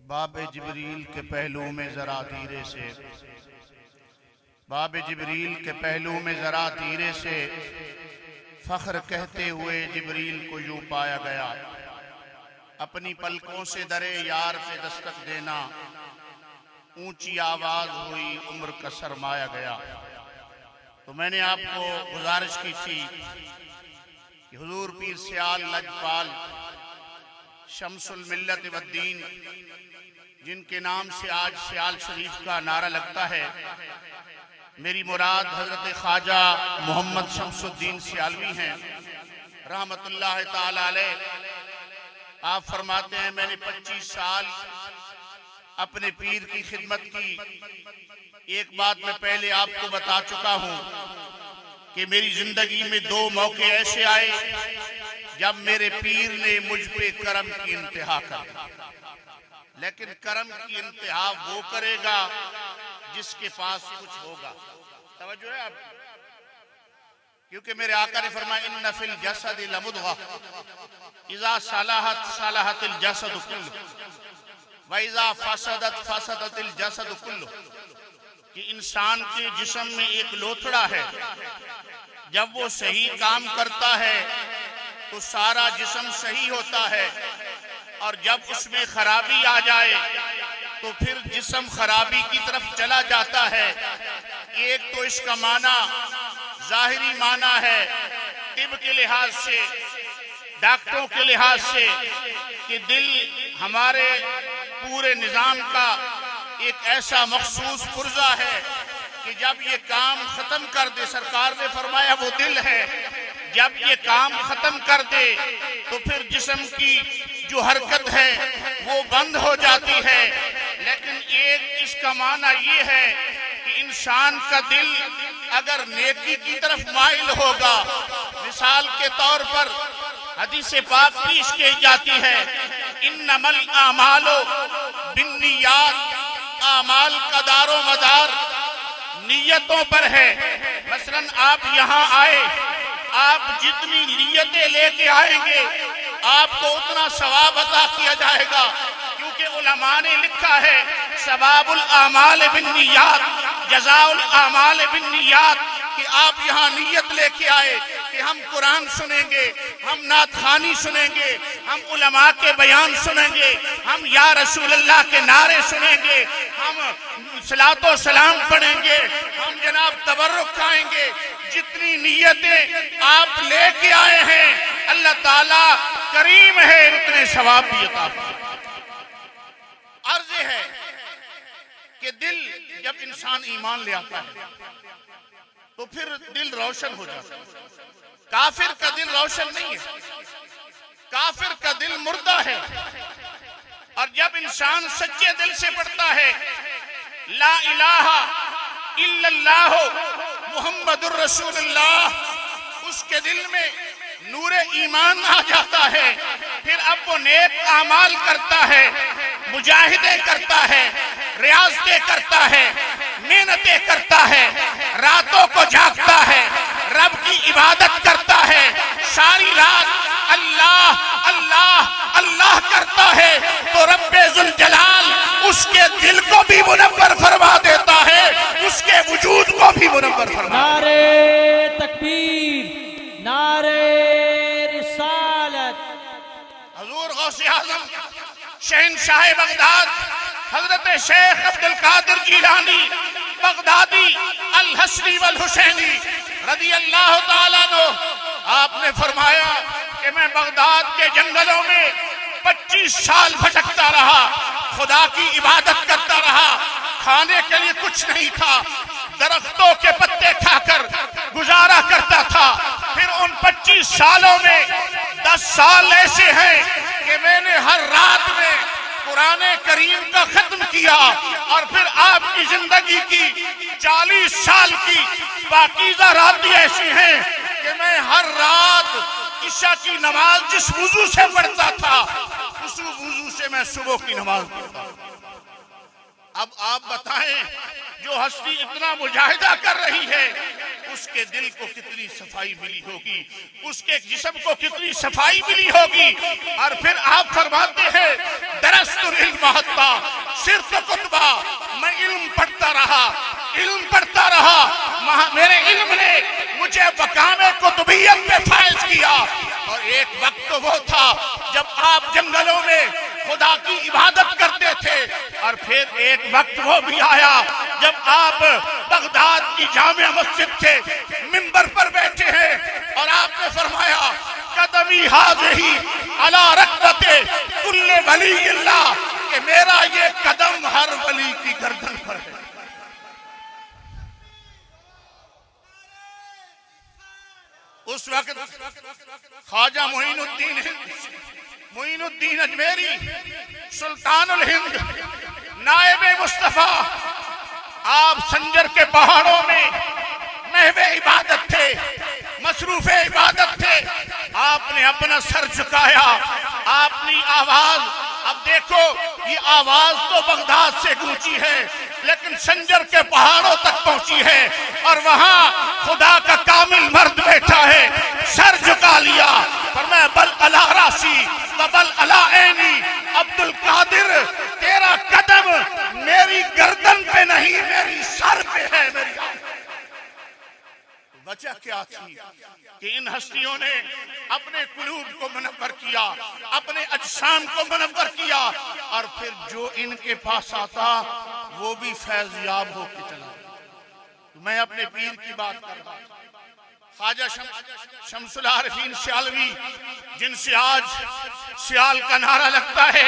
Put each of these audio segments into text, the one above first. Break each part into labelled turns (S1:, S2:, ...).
S1: बाब जिब्रील के पहलू में जरा धीरे से, बाब जिब्रील के पहलू में जरा धीरे से फख्र कहते हुए जिब्रील को यूं पाया गया। अपनी पलकों से दरे यार पे दस्तक देना, ऊंची आवाज हुई उम्र का सरमाया गया। तो मैंने आपको गुजारिश की थी कि हुजूर पीर सियाल लजपाल शम्सुल मिल्लत वद्दीन, जिनके नाम से आज सियाल शरीफ का नारा लगता है, मेरी मुराद हजरत ख्वाजा मोहम्मद शम्सुद्दीन सियालवी हैं रहमतुल्लाह ताला अलैह। आप फरमाते हैं मैंने 25 साल अपने पीर की खिदमत की। एक बात मैं पहले आपको बता चुका हूं कि मेरी जिंदगी में 2 मौके ऐसे आए जब मेरे पीर ने मुझ पे करम की इंतहा कर दी। लेकिन करम की इंतहा वो करेगा जिसके पास कुछ होगा। तवज्जो है आप, क्योंकि मेरे आका ने फरमाया इन्ना फिल जसद लमुदगा इज़ा सलाहत सलाहतिल जसद कुल्लु व इज़ा फसदत फसदतिल जसद कुल्लु, कि इंसान के जिस्म में एक लोथड़ा है, जब वो सही काम करता है तो सारा जिस्म सही होता है, और जब उसमें खराबी आ जाए तो फिर जिस्म खराबी की तरफ चला जाता है। एक तो इसका माना जाहिरी माना है तिब के लिहाज से, डॉक्टरों के लिहाज से, कि दिल हमारे पूरे निजाम का एक ऐसा मखसूस पुर्जा है कि जब ये काम खत्म कर दे, सरकार ने फरमाया वो दिल है, जब ये काम खत्म कर दे तो फिर जिस्म की जो हरकत है वो बंद हो जाती है। लेकिन एक इसका माना ये है कि इंसान का दिल अगर नेकी की तरफ माइल होगा, मिसाल के तौर पर हदीस पाक पेश की जाती है इन्नमल आमालो बिन्नियात, आमाल का दारो मदार नियतों पर है। मसलन आप यहाँ आए, आप जितनी नियतें लेके आएंगे आपको उतना सवाब अता किया जाएगा, क्योंकि उलमा ने लिखा है सवाबुल आमाल बिन्नियात जज़ाउल आमाल बिन्नियात, कि आप यहाँ नियत लेके आए कि हम कुरान सुनेंगे, हम नात खानी सुनेंगे, हम उलमा के बयान सुनेंगे, हम या रसूल अल्लाह के नारे सुनेंगे, हम सलातो सलाम पढ़ेंगे, हम जनाब तबर्रुक खाएंगे। जितनी नियतें आप लेके आए हैं अल्लाह ताला करीम है, उतने सवाब भी अता अर्ज है कि दिल जब इंसान ईमान ले आता है तो फिर दिल रोशन हो जाता है। काफिर का दिल रोशन नहीं है, काफिर का दिल मुर्दा है। और जब इंसान सच्चे दिल से पढ़ता है ला इलाहा इल्लल्लाह मुहम्मदुर रसूलुल्लाह, उसके दिल में नूरे ईमान आ जाता है। फिर अब वो नेक आमाल करता है, मुजाहिदे करता है, रियाजते करता है, मेहनतें करता है, रातों को जागता है, रब की इबादत करता है, सारी रात अल्लाह अल्लाह अल्लाह करता है, तो रब्बे जुल जलाल उसके दिल को भी मुनव्वर फरमा देता है, उसके वजूद को भी मुनव्वर फरमा।
S2: नारे तकबीर, नारे रिसालत।
S1: हुजूर गौसे आज़म शहंशाह बगदाद हजरत शेख अब्दुल कादिर जीलानी बगदादी अल हसनी वल हुसैनी रदी अल्लाह ताला अन्हु, आपने फरमाया कि मैं बगदाद के जंगलों में 25 साल भटकता रहा, खुदा की इबादत करता रहा, खाने के लिए कुछ नहीं था, दरख्तों के पत्ते खाकर गुजारा करता था। फिर उन 25 सालों में 10 साल ऐसे हैं कि मैंने हर रात में कुराने करीम का खत्म किया, और फिर आपकी जिंदगी की 40 साल की पाकीज़ा रातें ऐसी हैं कि मैं हर रात इशा की नमाज जिस वुजू से पढ़ता था उस वुजू से मैं सुबह की नमाज पढ़ता। अब आप बताएं, जो हस्ती इतना मुजाहिदा कर रही है उसके दिल को कितनी सफाई मिली होगी, उसके जिस्म को कितनी सफाई मिली होगी। और फिर आप फरमाते हैं दरस्तुल इल्म हत्ता सिर्फ कुतबा, मैं इल्म पढ़ता रहा, इल्म पढ़ता रहा, मेरे इल्म ने मुझे मकाम कुतुबियत में फायज किया। और एक वक्त तो वो था जब आप जंगलों में खुदा की इबादत करते थे, और फिर एक वक्त वो भी आया जब आप बगदाद की जामिया मस्जिद के मिंबर पर बैठे हैं और आपने फरमाया कदमी हाज़िही अला रकबते कुल्ले वली अल्लाह, कि मेरा ये कदम हर वली की गर्दन पर है। उस वक्त ख्वाजा मोइनुद्दीन अजमेरी सुल्तानुल हिंद नायब मुस्तफा, आप संजर के पहाड़ों में महवे इबादत थे, मसरूफे इबादत थे। आपने अपना सर झुकाया, आपने आवाज, अब देखो ये आवाज तो बगदाद से गूंजी है लेकिन संजर के पहाड़ों तक पहुंची है, और वहां खुदा का कामिल मर्द बैठा है, सर झुका लिया। पर मैं बल अला रासी बल अला ऐनी, अब्दुल कादिर तेरा कदम मेरी गर्दन पे नहीं मेरी सर पे है। मेरी वजह क्या थी कि इन हस्तियों ने अपने कुलूब को मुनव्वर किया, अपने अजसाम को मुनव्वर किया, और फिर जो इनके पास आता वो भी फैज़याब होकर चला। तो मैं अपने पीर की बात कर रहा हूं, ख्वाजा शम्सुल आरिफीन सियालवी, जिनसे आज सियाल का नारा लगता है,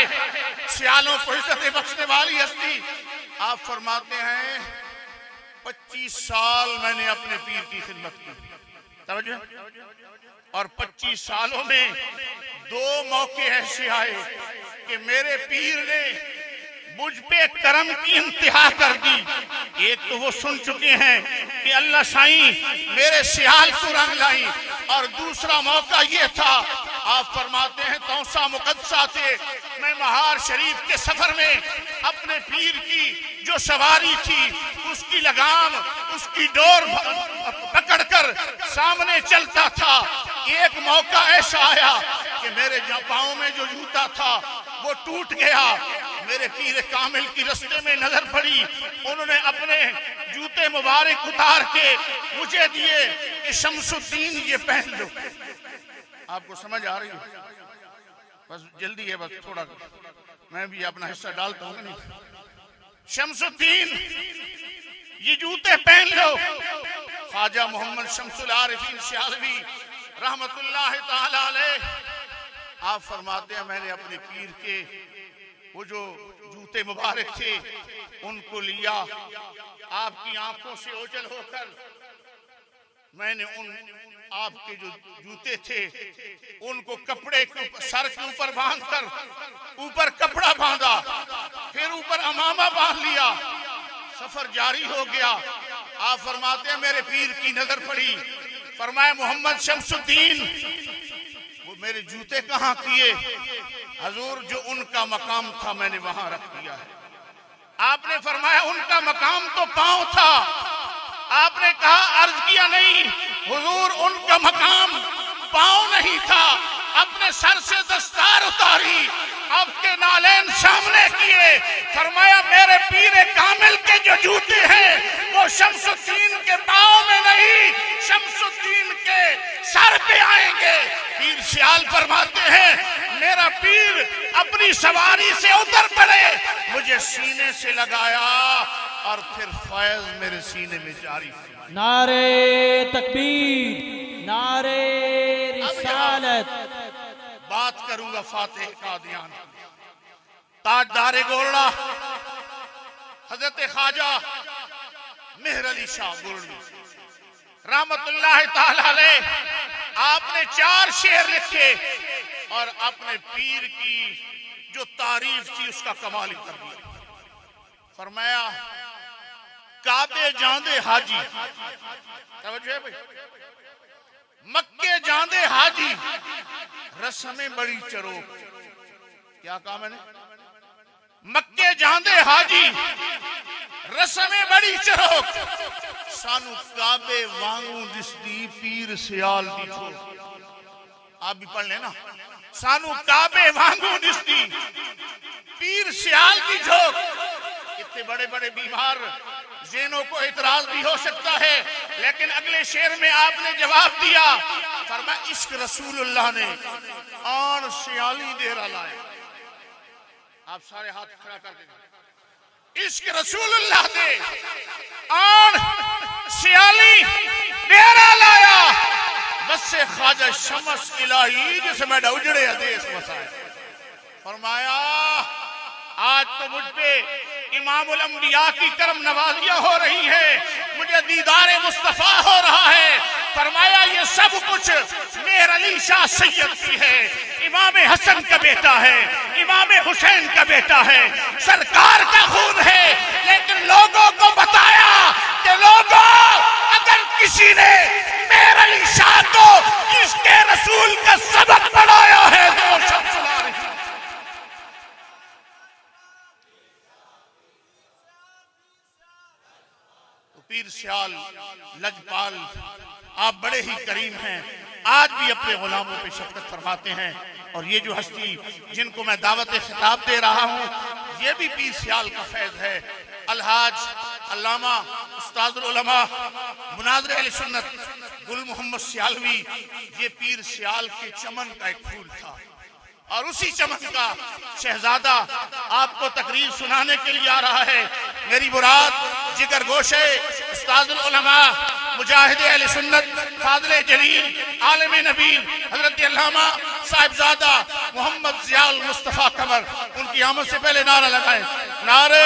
S1: सियालों को इज्जत बख्शने वाली हस्ती। आप फरमाते हैं 25 साल मैंने अपने पीर की खिदमत की, तवज्जो, और 25 सालों में 2 मौके ऐसे आए कि मेरे पीर ने मुझ पे करम की इंतहा कर दी। एक तो वो सुन चुके हैं कि अल्लाह साईं मेरे सियाल को रंग लाई, और दूसरा मौका ये था, आप फरमाते हैं तौसा मुकद्दसा से मैं महार शरीफ के सफर में अपने पीर की जो सवारी थी उसकी लगाम, उसकी डोर पकड़कर सामने चलता था। एक मौका ऐसा आया कि मेरे पाँव में जो जूता था वो टूट गया। मेरे पीर कामिल की रास्ते में नजर पड़ी, उन्होंने अपने जूते मुबारक उतार के मुझे दिए कि शमसुद्दीन ये पहन लो। आपको समझ आ रही है? बस जल्दी है, बस थोड़ा मैं भी अपना हिस्सा डालता हूँ। नहीं, शमसुद्दीन ये जूते पहन लो। ख्वाजा मोहम्मद शम्सुल आरिफीन सियालवी रहमतुल्लाह ताला अलैह, आप फरमाते हैं मैंने अपने पीर के वो जो जूते मुबारक थे उनको लिया, आपकी आंखों से ओझल होकर मैंने उन आपके जो जूते थे उनको कपड़े के सर के ऊपर बांधकर ऊपर कपड़ा बांधा, फिर ऊपर अमामा बांध लिया, सफर जारी हो गया। आप फरमाते हैं मेरे पीर की नजर पड़ी, फरमाया मोहम्मद शमसुद्दीन वो मेरे जूते कहाँ किए? हजूर जो उनका मकाम था मैंने वहां रख दिया है। आपने फरमाया उनका मकाम तो पांव था। आपने कहा अर्ज किया नहीं हुजूर उनका मकाम पांव नहीं था। अपने सर से दस्तार उतारी, आपके नालैन सामने किए, फरमाया मेरे पीर कामिल के जो जूते हैं वो शमसुद्दीन के पांव में नहीं शमसुद्दीन के सर पे आएंगे। पीर सियाल फरमाते हैं मेरा पीर अपनी सवारी से उतर पड़े, मुझे सीने से लगाया और फिर फैज मेरे सीने में जारी।
S2: नारे तकबीर, नारे रिसालत।
S1: बात करूंगा फातिह कादियान, ताजदारे गोरड़ा हजरत ख्वाजा मेहर अली शाह गोरड़ी रहमतुल्लाह ताला अलैह। आपने 4 शेर लिखे और अपने पीर की जो तारीफ थी उसका कमाल ही कर दिया। फरमाया काबे जांदे हाजी, तवज्जो है भाई, मक्के जांदे हाजी रस्में बड़ी चरोक। क्या कहा मैंने? मक्के जांदे हाजी रस्म बड़ी चरोक सानू काबे वांगू दिसदी पीर सियाल दी झोक। आप भी पढ़ लेना, सानू काबे वांगू दिसदी पीर सियाल की झोक। इतने बड़े बड़े बीमार ज़हनों को इतराज भी हो सकता है, लेकिन अगले शेर में आपने जवाब दिया, फरमाया इश्क रसूलुल्लाह ने आन सियाली देरा लाया। आप सारे हाथ खड़ा कर देंगे। इश्क रसूलुल्लाह ने आन सियाली देरा लाया, बसे ख्वाजा शमस इलाही जिसमें उजड़े आदेश वसाए। फरमाया आज तो मुझ पे इमामुल अंबिया की करम नवाजियां हो रही है, मुझे दीदारे मुस्तफा हो रहा है। फरमाया ये सब कुछ मेहर अली शाह सैयद की है, इमाम हसन का बेटा है, इमाम हुसैन का बेटा है, सरकार का खून है। लेकिन लोगों को बताया कि लोगों अगर किसी ने मेहर अली शाह को इसके रसूल का सबक पढ़ाया है तो वो शब्द सुना रही है। पीर सियाल लजपाल आप बड़े ही करीम हैं, आज भी अपने गुलामों पे शफकत फरमाते हैं। और ये जो हस्ती जिनको मैं दावत खिताब दे रहा हूँ, ये भी पीर सियाल का फैज है। अलहाज अल्लामा उस्तादुल उलमा मुनाज़िर अहले सुन्नत गुल मोहम्मद सियालवी, ये पीर सियाल के चमन का एक फूल था और उसी चमन का शहजादा आपको तकरीर सुनाने के लिए आ रहा है। मेरी मुराद जिगर गोशे उस्तादुल उलमा मुजाहिद अहले सुन्नत फाज़िल जलील आलिम नबील हज़रत अल्लामा साहिबजादा मोहम्मद ज़ियाउल मुस्तफ़ा कमर, उनकी आमद से पहले नारा लगाए, नारे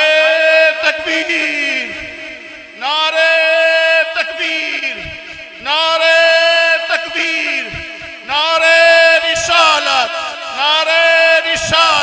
S1: तकबीर, नारे तकबीर, नारे तकबीर, नारे रिसालत, नारे रिसालत।